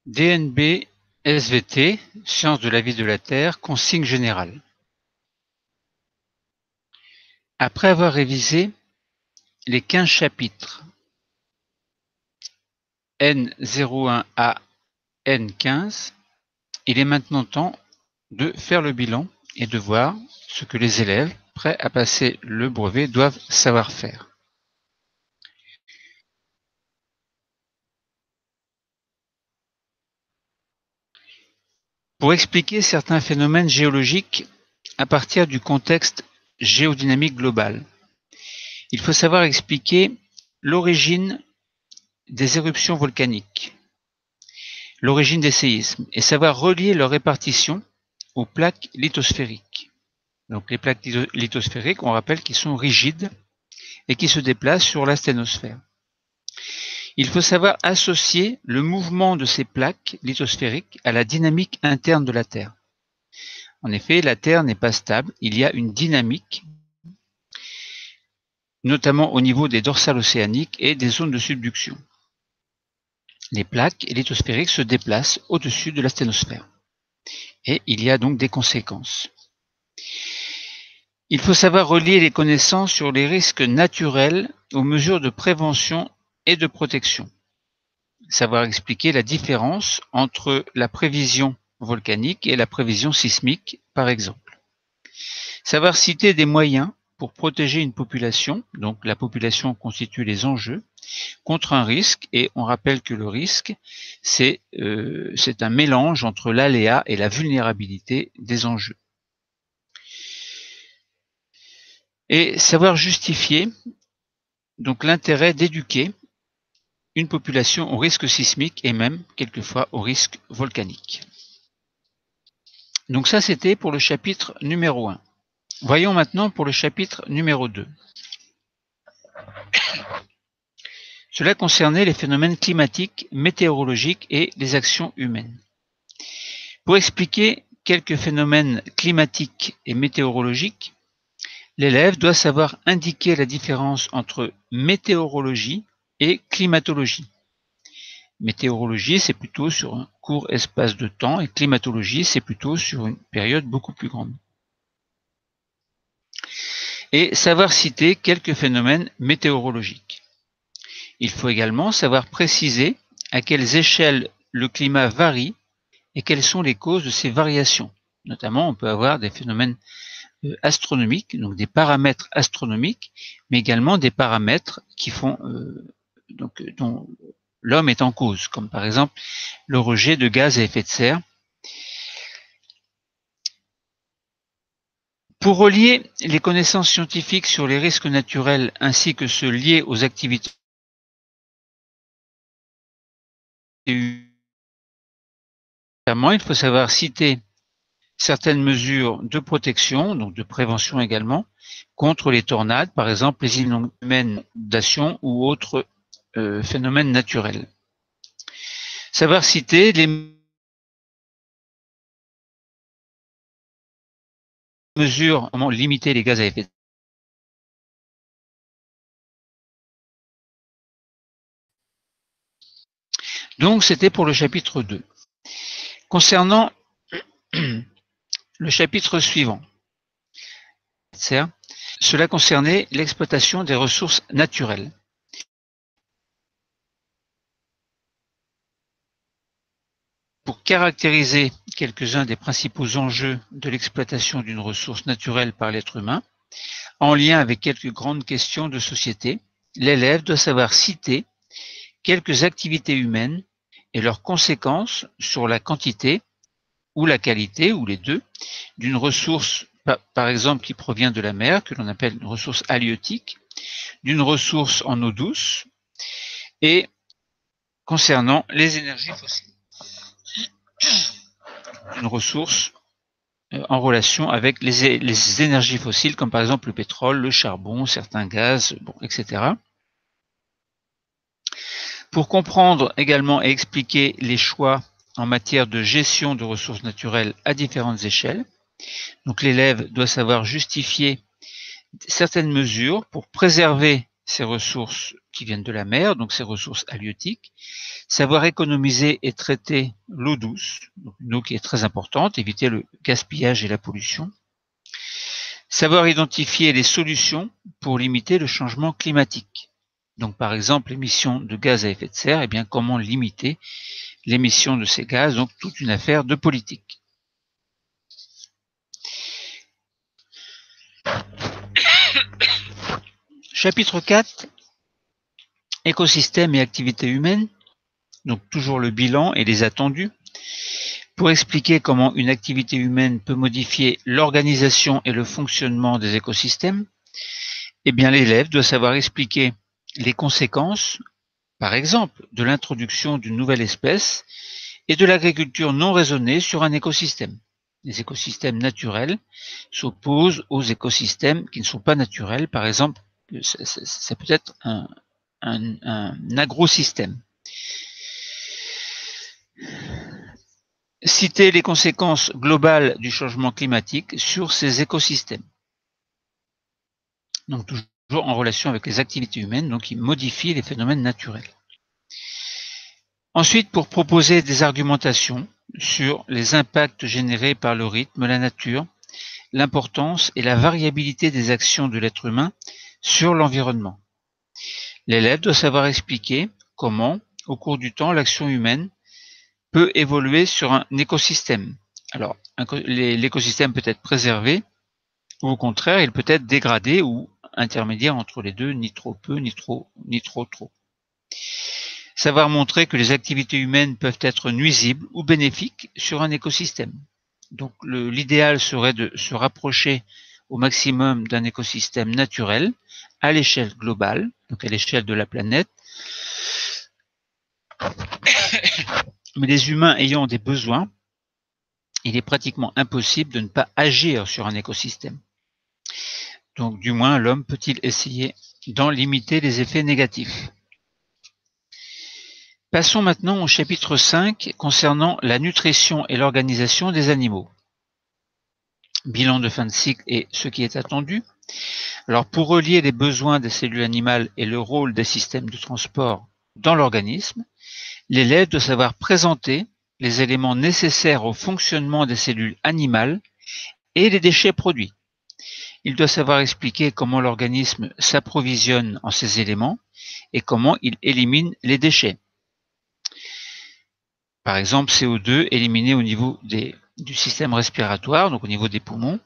DNB SVT, Sciences de la vie de la Terre, consigne générale. Après avoir révisé les 15 chapitres N01 à N15, il est maintenant temps de faire le bilan et de voir ce que les élèves prêts à passer le brevet doivent savoir faire. Pour expliquer certains phénomènes géologiques à partir du contexte géodynamique global, il faut savoir expliquer l'origine des éruptions volcaniques, l'origine des séismes, et savoir relier leur répartition aux plaques lithosphériques. Donc les plaques lithosphériques, on rappelle qu'ils sont rigides et qui se déplacent sur la sténosphère. Il faut savoir associer le mouvement de ces plaques lithosphériques à la dynamique interne de la Terre. En effet, la Terre n'est pas stable, il y a une dynamique, notamment au niveau des dorsales océaniques et des zones de subduction. Les plaques lithosphériques se déplacent au-dessus de la sténosphère. Et il y a donc des conséquences. Il faut savoir relier les connaissances sur les risques naturels aux mesures de prévention et de protection. Savoir expliquer la différence entre la prévision volcanique et la prévision sismique, par exemple. Savoir citer des moyens pour protéger une population, donc la population constitue les enjeux, contre un risque, et on rappelle que le risque, c'est un mélange entre l'aléa et la vulnérabilité des enjeux. Et savoir justifier donc l'intérêt d'éduquer une population au risque sismique et même quelquefois au risque volcanique. Donc ça, c'était pour le chapitre numéro 1. Voyons maintenant pour le chapitre numéro 2. Cela concernait les phénomènes climatiques, météorologiques et les actions humaines. Pour expliquer quelques phénomènes climatiques et météorologiques, l'élève doit savoir indiquer la différence entre météorologie et climatologie. Météorologie, c'est plutôt sur un court espace de temps, et climatologie, c'est plutôt sur une période beaucoup plus grande. Et savoir citer quelques phénomènes météorologiques. Il faut également savoir préciser à quelles échelles le climat varie et quelles sont les causes de ces variations. Notamment, on peut avoir des phénomènes astronomiques, donc des paramètres astronomiques, mais également des paramètres qui font dont l'homme est en cause, comme par exemple le rejet de gaz à effet de serre. Pour relier les connaissances scientifiques sur les risques naturels ainsi que ceux liés aux activités humaines, il faut savoir citer certaines mesures de protection, donc de prévention également, contre les tornades, par exemple les inondations ou autres phénomènes naturels. Savoir citer les mesures pour limiter les gaz à effet de serre. Donc c'était pour le chapitre 2. Concernant le chapitre suivant, cela concernait l'exploitation des ressources naturelles. Pour caractériser quelques-uns des principaux enjeux de l'exploitation d'une ressource naturelle par l'être humain, en lien avec quelques grandes questions de société, l'élève doit savoir citer quelques activités humaines et leurs conséquences sur la quantité ou la qualité, ou les deux, d'une ressource, par exemple, qui provient de la mer, que l'on appelle une ressource halieutique, d'une ressource en eau douce, et concernant les énergies fossiles. Une ressource en relation avec les énergies fossiles, comme par exemple le pétrole, le charbon, certains gaz, etc. Pour comprendre également et expliquer les choix en matière de gestion de ressources naturelles à différentes échelles, donc l'élève doit savoir justifier certaines mesures pour préserver ces ressources qui viennent de la mer, donc ces ressources halieutiques. Savoir économiser et traiter l'eau douce, donc une eau qui est très importante, éviter le gaspillage et la pollution. Savoir identifier les solutions pour limiter le changement climatique. Donc par exemple l'émission de gaz à effet de serre, et bien comment limiter l'émission de ces gaz, donc toute une affaire de politique. Chapitre 4, écosystèmes et activités humaines, donc toujours le bilan et les attendus, pour expliquer comment une activité humaine peut modifier l'organisation et le fonctionnement des écosystèmes. Eh bien l'élève doit savoir expliquer les conséquences, par exemple, de l'introduction d'une nouvelle espèce et de l'agriculture non raisonnée sur un écosystème. Les écosystèmes naturels s'opposent aux écosystèmes qui ne sont pas naturels. Par exemple, ça peut être un agrosystème. Citer les conséquences globales du changement climatique sur ces écosystèmes. Donc toujours en relation avec les activités humaines, donc qui modifient les phénomènes naturels. Ensuite, pour proposer des argumentations sur les impacts générés par le rythme, la nature, l'importance et la variabilité des actions de l'être humain sur l'environnement. L'élève doit savoir expliquer comment, au cours du temps, l'action humaine peut évoluer sur un écosystème. Alors, l'écosystème peut être préservé, ou au contraire, il peut être dégradé ou intermédiaire entre les deux, ni trop peu, ni trop trop. Savoir montrer que les activités humaines peuvent être nuisibles ou bénéfiques sur un écosystème. Donc l'idéal serait de se rapprocher au maximum d'un écosystème naturel à l'échelle globale, donc à l'échelle de la planète. Mais les humains ayant des besoins, il est pratiquement impossible de ne pas agir sur un écosystème. Donc du moins l'homme peut-il essayer d'en limiter les effets négatifs. Passons maintenant au chapitre 5 concernant la nutrition et l'organisation des animaux. Bilan de fin de cycle et ce qui est attendu. Alors pour relier les besoins des cellules animales et le rôle des systèmes de transport dans l'organisme, l'élève doit savoir présenter les éléments nécessaires au fonctionnement des cellules animales et les déchets produits. Il doit savoir expliquer comment l'organisme s'approvisionne en ces éléments et comment il élimine les déchets. Par exemple, CO2 éliminé au niveau du système respiratoire, donc au niveau des poumons,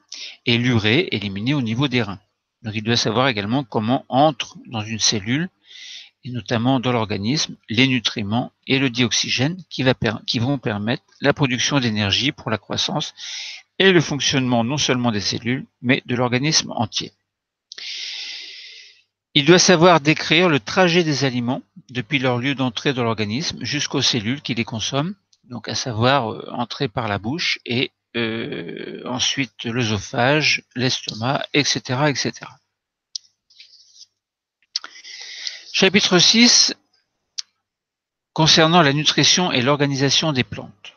et l'urée éliminé au niveau des reins. Donc il doit savoir également comment entrent dans une cellule, et notamment dans l'organisme, les nutriments et le dioxygène qui vont permettre la production d'énergie pour la croissance et le fonctionnement non seulement des cellules, mais de l'organisme entier. Il doit savoir décrire le trajet des aliments depuis leur lieu d'entrée dans l'organisme jusqu'aux cellules qui les consomment, donc à savoir entrer par la bouche et ensuite l'œsophage, l'estomac, etc., etc. Chapitre 6 concernant la nutrition et l'organisation des plantes.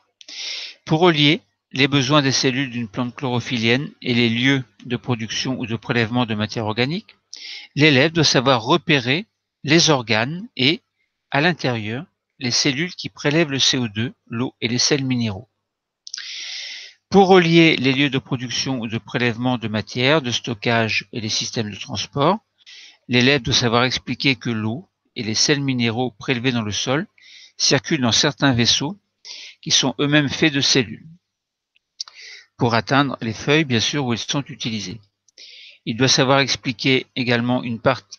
Pour relier les besoins des cellules d'une plante chlorophyllienne et les lieux de production ou de prélèvement de matière organique, l'élève doit savoir repérer les organes et, à l'intérieur, les cellules qui prélèvent le CO2, l'eau et les sels minéraux. Pour relier les lieux de production ou de prélèvement de matière, de stockage et les systèmes de transport, l'élève doit savoir expliquer que l'eau et les sels minéraux prélevés dans le sol circulent dans certains vaisseaux qui sont eux-mêmes faits de cellules, pour atteindre les feuilles, bien sûr, où ils sont utilisés. Il doit savoir expliquer également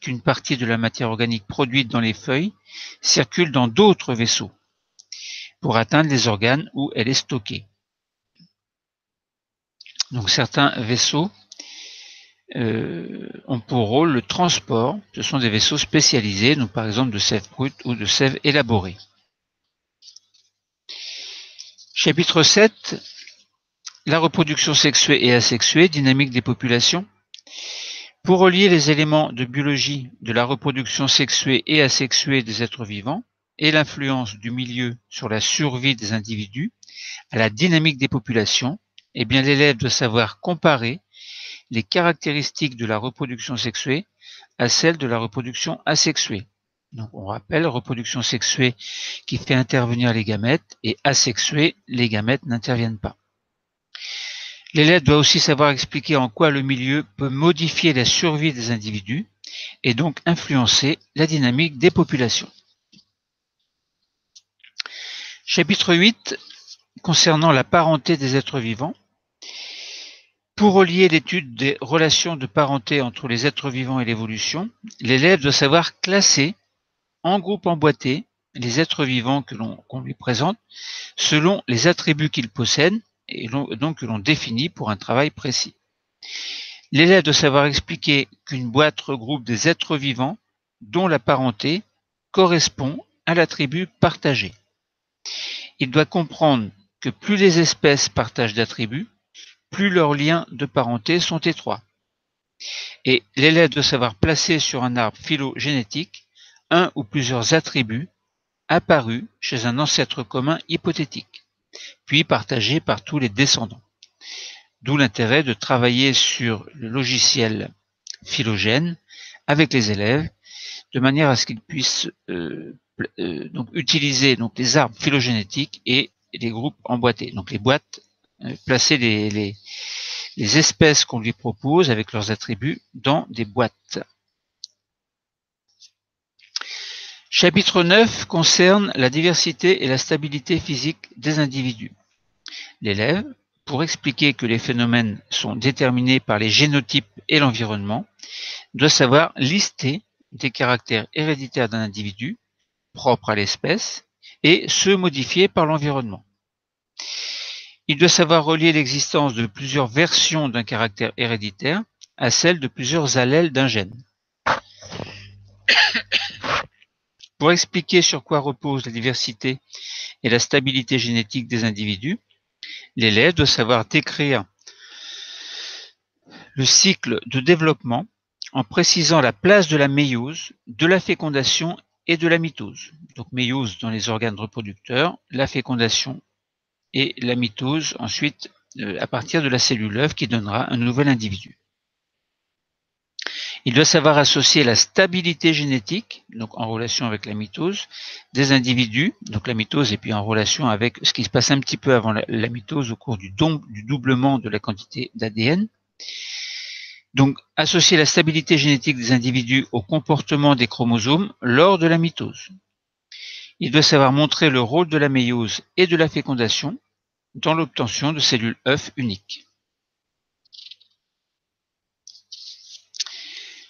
qu'une partie de la matière organique produite dans les feuilles circule dans d'autres vaisseaux pour atteindre les organes où elle est stockée. Donc certains vaisseaux ont pour rôle le transport. Ce sont des vaisseaux spécialisés, donc par exemple de sève brute ou de sève élaborée. Chapitre 7, la reproduction sexuée et asexuée, dynamique des populations. Pour relier les éléments de biologie de la reproduction sexuée et asexuée des êtres vivants et l'influence du milieu sur la survie des individus à la dynamique des populations, eh bien l'élève doit savoir comparer les caractéristiques de la reproduction sexuée à celles de la reproduction asexuée. Donc on rappelle, reproduction sexuée qui fait intervenir les gamètes, et asexuée, les gamètes n'interviennent pas. L'élève doit aussi savoir expliquer en quoi le milieu peut modifier la survie des individus et donc influencer la dynamique des populations. Chapitre 8 concernant la parenté des êtres vivants. Pour relier l'étude des relations de parenté entre les êtres vivants et l'évolution, l'élève doit savoir classer en groupes emboîtés les êtres vivants qu'on lui présente selon les attributs qu'ils possèdent et donc que l'on définit pour un travail précis. L'élève doit savoir expliquer qu'une boîte regroupe des êtres vivants dont la parenté correspond à l'attribut partagé. Il doit comprendre que plus les espèces partagent d'attributs, plus leurs liens de parenté sont étroits. Et l'élève doit savoir placer sur un arbre phylogénétique un ou plusieurs attributs apparus chez un ancêtre commun hypothétique, puis partagés par tous les descendants. D'où l'intérêt de travailler sur le logiciel phylogène avec les élèves, de manière à ce qu'ils puissent donc utiliser donc les arbres phylogénétiques et les groupes emboîtés. Donc les boîtes, placer les espèces qu'on lui propose avec leurs attributs dans des boîtes. Chapitre 9 concerne la diversité et la stabilité physique des individus. L'élève, pour expliquer que les phénomènes sont déterminés par les génotypes et l'environnement, doit savoir lister des caractères héréditaires d'un individu, propres à l'espèce, et ceux modifiés par l'environnement. Il doit savoir relier l'existence de plusieurs versions d'un caractère héréditaire à celle de plusieurs allèles d'un gène. Pour expliquer sur quoi repose la diversité et la stabilité génétique des individus, l'élève doit savoir décrire le cycle de développement en précisant la place de la méiose, de la fécondation et de la mitose. Donc méiose dans les organes reproducteurs, la fécondation et la mitose ensuite à partir de la cellule œuf qui donnera un nouvel individu. Il doit savoir associer la stabilité génétique, donc en relation avec la mitose, des individus, donc la mitose et puis en relation avec ce qui se passe un petit peu avant la mitose au cours du doublement de la quantité d'ADN. Donc associer la stabilité génétique des individus au comportement des chromosomes lors de la mitose. Il doit savoir montrer le rôle de la méiose et de la fécondation dans l'obtention de cellules œufs uniques.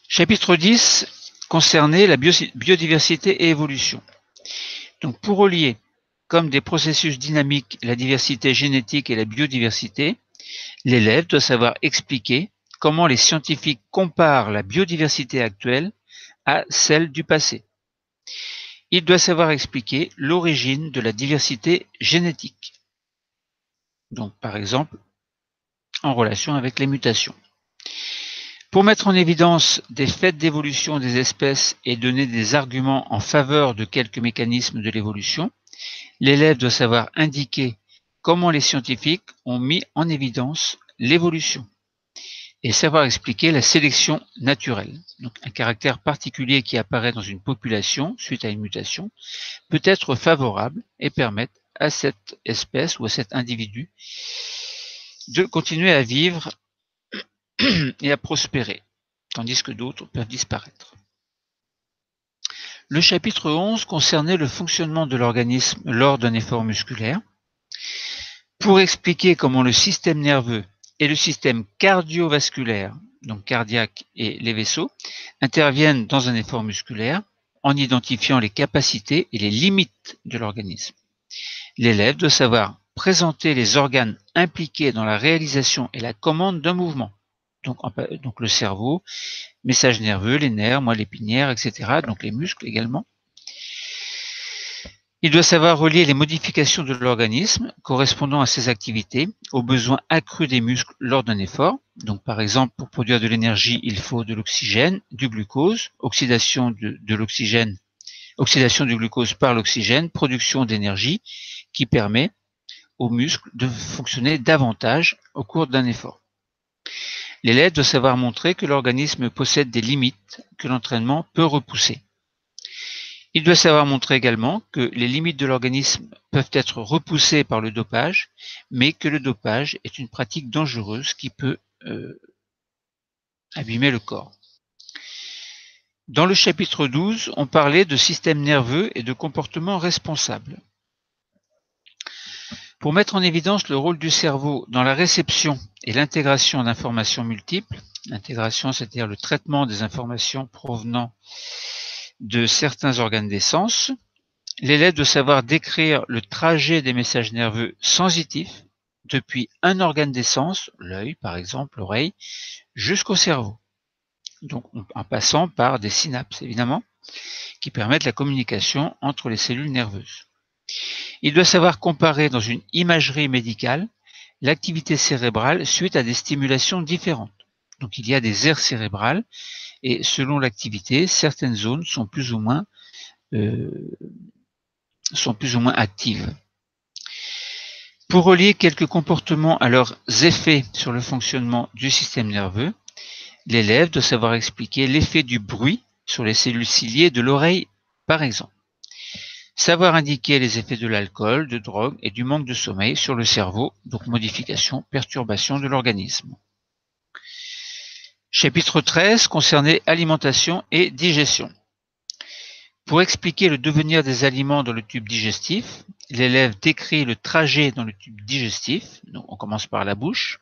Chapitre 10 concernait la biodiversité et évolution. Donc pour relier comme des processus dynamiques la diversité génétique et la biodiversité, l'élève doit savoir expliquer comment les scientifiques comparent la biodiversité actuelle à celle du passé. Il doit savoir expliquer l'origine de la diversité génétique. Donc par exemple, en relation avec les mutations. Pour mettre en évidence des faits d'évolution des espèces et donner des arguments en faveur de quelques mécanismes de l'évolution, l'élève doit savoir indiquer comment les scientifiques ont mis en évidence l'évolution et savoir expliquer la sélection naturelle. Donc un caractère particulier qui apparaît dans une population suite à une mutation peut être favorable et permettre à cette espèce ou à cet individu de continuer à vivre et à prospérer, tandis que d'autres peuvent disparaître. Le chapitre 11 concernait le fonctionnement de l'organisme lors d'un effort musculaire. Pour expliquer comment le système nerveux et le système cardiovasculaire, donc cardiaque et les vaisseaux, interviennent dans un effort musculaire en identifiant les capacités et les limites de l'organisme. L'élève doit savoir présenter les organes impliqués dans la réalisation et la commande d'un mouvement. Donc le cerveau, message nerveux, les nerfs, moelle épinière, etc. Donc les muscles également. Il doit savoir relier les modifications de l'organisme correspondant à ses activités aux besoins accrus des muscles lors d'un effort. Donc par exemple, pour produire de l'énergie, il faut de l'oxygène, du glucose, oxydation de l'oxygène, oxydation du glucose par l'oxygène, production d'énergie qui permet aux muscles de fonctionner davantage au cours d'un effort. L'élève doit savoir montrer que l'organisme possède des limites que l'entraînement peut repousser. Il doit savoir montrer également que les limites de l'organisme peuvent être repoussées par le dopage, mais que le dopage est une pratique dangereuse qui peut abîmer le corps. Dans le chapitre 12, on parlait de système nerveux et de comportement responsable. Pour mettre en évidence le rôle du cerveau dans la réception et l'intégration d'informations multiples, l'intégration, c'est-à-dire le traitement des informations provenant de certains organes des sens, l'élève doit savoir décrire le trajet des messages nerveux sensitifs depuis un organe des sens, l'œil par exemple, l'oreille, jusqu'au cerveau. Donc en passant par des synapses évidemment, qui permettent la communication entre les cellules nerveuses. Il doit savoir comparer dans une imagerie médicale l'activité cérébrale suite à des stimulations différentes. Donc il y a des aires cérébrales et selon l'activité, certaines zones sont plus ou moins actives. Pour relier quelques comportements à leurs effets sur le fonctionnement du système nerveux, l'élève doit savoir expliquer l'effet du bruit sur les cellules ciliées de l'oreille, par exemple. Savoir indiquer les effets de l'alcool, de drogue et du manque de sommeil sur le cerveau, donc modification, perturbation de l'organisme. Chapitre 13 concernait alimentation et digestion. Pour expliquer le devenir des aliments dans le tube digestif, l'élève décrit le trajet dans le tube digestif, donc on commence par la bouche,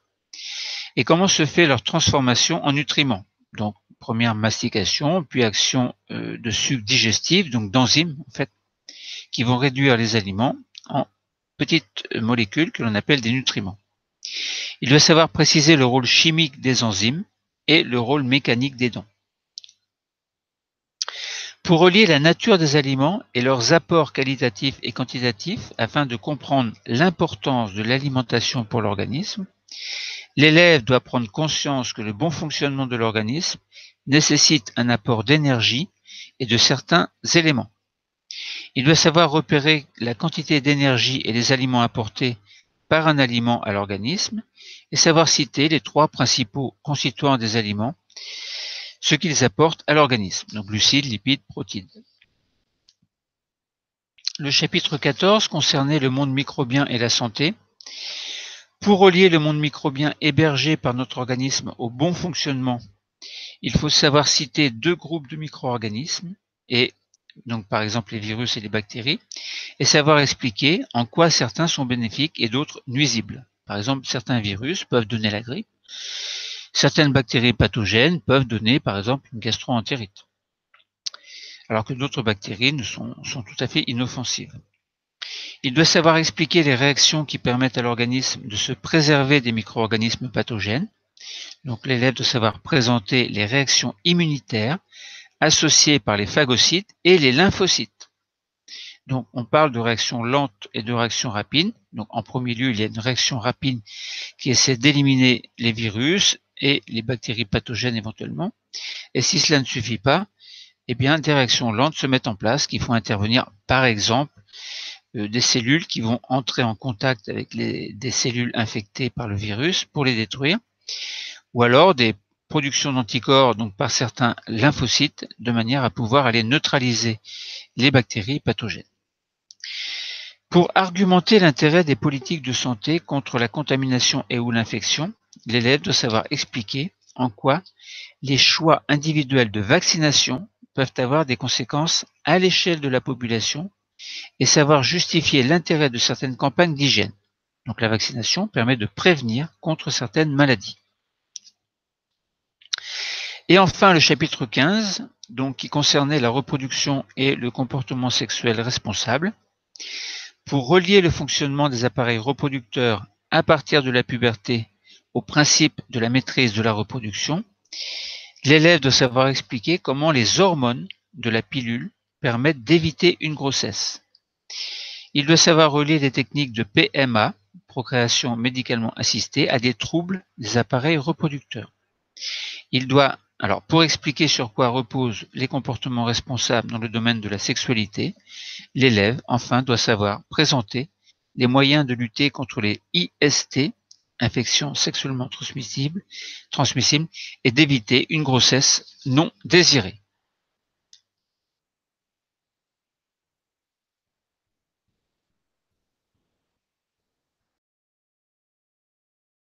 et comment se fait leur transformation en nutriments. Donc première mastication, puis action de sucre digestif, donc d'enzymes en fait, qui vont réduire les aliments en petites molécules que l'on appelle des nutriments. Il doit savoir préciser le rôle chimique des enzymes et le rôle mécanique des dons. Pour relier la nature des aliments et leurs apports qualitatifs et quantitatifs afin de comprendre l'importance de l'alimentation pour l'organisme, l'élève doit prendre conscience que le bon fonctionnement de l'organisme nécessite un apport d'énergie et de certains éléments. Il doit savoir repérer la quantité d'énergie et les aliments apportés par un aliment à l'organisme et savoir citer les trois principaux constituants des aliments, ce qu'ils apportent à l'organisme, donc glucides, lipides, protides. Le chapitre 14 concernait le monde microbien et la santé. Pour relier le monde microbien hébergé par notre organisme au bon fonctionnement, il faut savoir citer deux groupes de micro-organismes, et donc par exemple les virus et les bactéries, et savoir expliquer en quoi certains sont bénéfiques et d'autres nuisibles. Par exemple, certains virus peuvent donner la grippe, certaines bactéries pathogènes peuvent donner par exemple une gastro-entérite, alors que d'autres bactéries sont tout à fait inoffensives. Il doit savoir expliquer les réactions qui permettent à l'organisme de se préserver des micro-organismes pathogènes. Donc l'élève doit savoir présenter les réactions immunitaires associées par les phagocytes et les lymphocytes. Donc on parle de réactions lentes et de réactions rapides. Donc en premier lieu, il y a une réaction rapide qui essaie d'éliminer les virus et les bactéries pathogènes éventuellement. Et si cela ne suffit pas, eh bien des réactions lentes se mettent en place qui font intervenir par exemple des cellules qui vont entrer en contact avec des cellules infectées par le virus pour les détruire, ou alors des productions d'anticorps donc par certains lymphocytes de manière à pouvoir aller neutraliser les bactéries pathogènes. Pour argumenter l'intérêt des politiques de santé contre la contamination et ou l'infection, l'élève doit savoir expliquer en quoi les choix individuels de vaccination peuvent avoir des conséquences à l'échelle de la population et savoir justifier l'intérêt de certaines campagnes d'hygiène. Donc la vaccination permet de prévenir contre certaines maladies. Et enfin le chapitre 15, donc, qui concernait la reproduction et le comportement sexuel responsable. Pour relier le fonctionnement des appareils reproducteurs à partir de la puberté au principe de la maîtrise de la reproduction, l'élève doit savoir expliquer comment les hormones de la pilule permettent d'éviter une grossesse. Il doit savoir relier les techniques de PMA, procréation médicalement assistée, à des troubles des appareils reproducteurs. Il doit, alors pour expliquer sur quoi reposent les comportements responsables dans le domaine de la sexualité, l'élève, enfin, doit savoir présenter les moyens de lutter contre les IST, infections sexuellement transmissibles, et d'éviter une grossesse non désirée.